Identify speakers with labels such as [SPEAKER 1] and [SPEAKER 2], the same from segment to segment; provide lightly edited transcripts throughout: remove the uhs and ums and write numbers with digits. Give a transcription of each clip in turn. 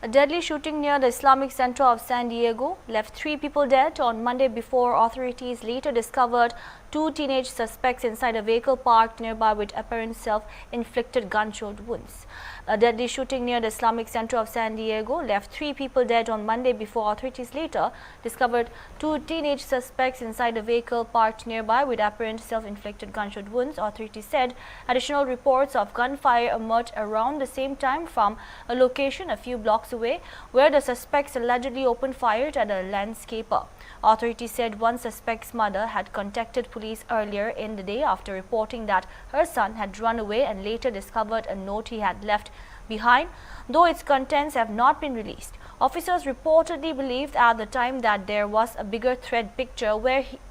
[SPEAKER 1] A deadly shooting near the Islamic Center of San Diego left 3 people dead on Monday before authorities later discovered 2 teenage suspects inside a vehicle parked nearby with apparent self-inflicted gunshot wounds. A deadly shooting near the Islamic Center of San Diego left 3 people dead on Monday before authorities later discovered 2 teenage suspects inside a vehicle parked nearby with apparent self-inflicted gunshot wounds. Authorities said additional reports of gunfire emerged around the same time from a location a few blocks away where the suspects allegedly opened fire at a landscaper. Authorities said one suspect's mother had contacted police earlier in the day after reporting that her son had run away and later discovered a note he had left behind, though its contents have not been released. Officers reportedly believed at the time that there was a bigger threat picture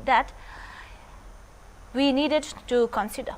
[SPEAKER 1] that we needed to consider.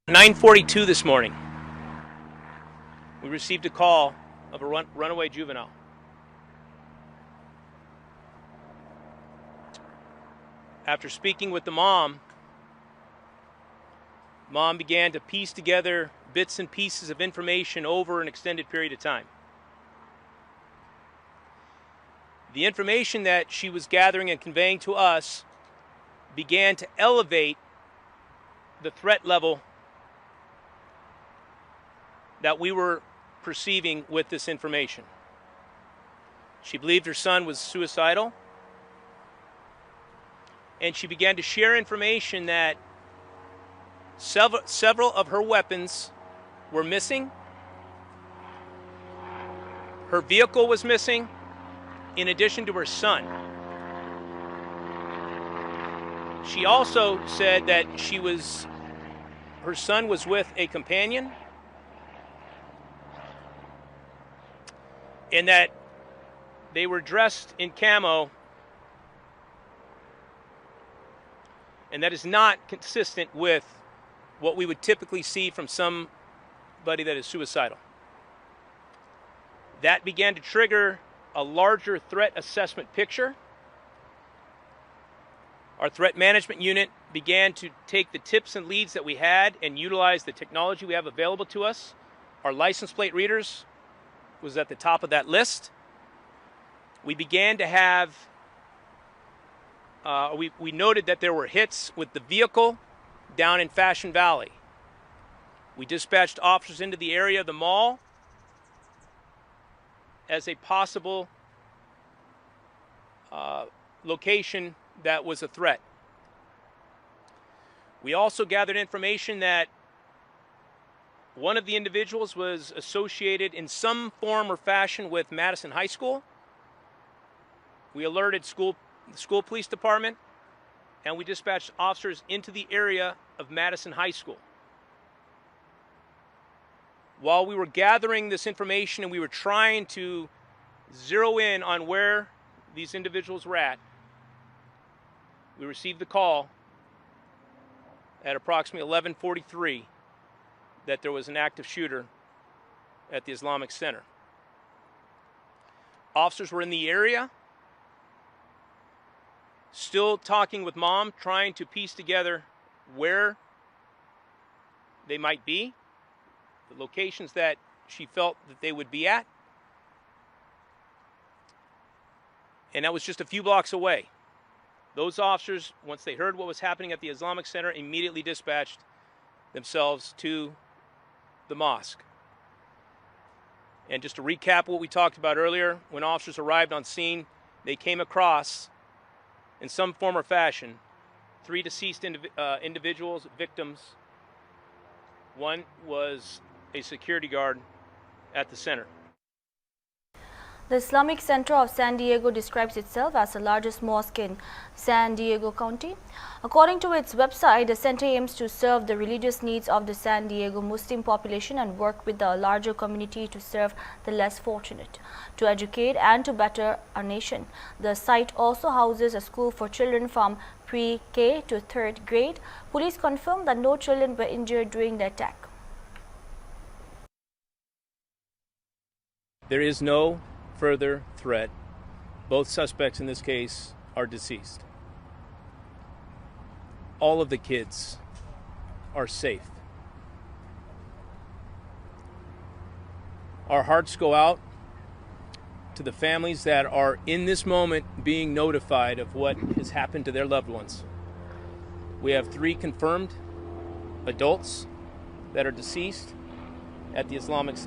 [SPEAKER 2] At 9:42 this morning, we received a call of a runaway juvenile. After speaking with the mom began to piece together bits and pieces of information over an extended period of time. The information that she was gathering and conveying to us began to elevate the threat level that we were perceiving with this information. She believed her son was suicidal, and she began to share information that several of her weapons were missing. Her vehicle was missing, in addition to her son. She also said that her son was with a companion, and that they were dressed in camo, and that is not consistent with what we would typically see from somebody that is suicidal. That began to trigger a larger threat assessment picture. Our threat management unit began to take the tips and leads that we had and utilize the technology we have available to us. Our license plate readers was at the top of that list. We began to have, we noted that there were hits with the vehicle down in Fashion Valley. We dispatched officers into the area of the mall as a possible location that was a threat. We also gathered information that one of the individuals was associated in some form or fashion with Madison High School. We alerted the school police department, and we dispatched officers into the area of Madison High School. While we were gathering this information and we were trying to zero in on where these individuals were at, we received the call at approximately 11:43 that there was an active shooter at the Islamic Center. Officers were in the area, still talking with mom, trying to piece together where they might be, the locations that she felt that they would be at. And that was just a few blocks away. Those officers, once they heard what was happening at the Islamic Center, immediately dispatched themselves to the mosque. And just to recap what we talked about earlier, when officers arrived on scene, they came across, in some form or fashion, 3 deceased individuals, victims. One was a security guard at the center.
[SPEAKER 1] The Islamic Center of San Diego describes itself as the largest mosque in San Diego County. According to its website, the center aims to serve the religious needs of the San Diego Muslim population and work with the larger community to serve the less fortunate, to educate and to better our nation. The site also houses a school for children from pre-K to 3rd grade. Police confirmed that no children were injured during the attack.
[SPEAKER 2] There is no further threat. Both suspects in this case are deceased. All of the kids are safe. Our hearts go out to the families that are in this moment being notified of what has happened to their loved ones. We have 3 confirmed adults that are deceased at the Islamic Center.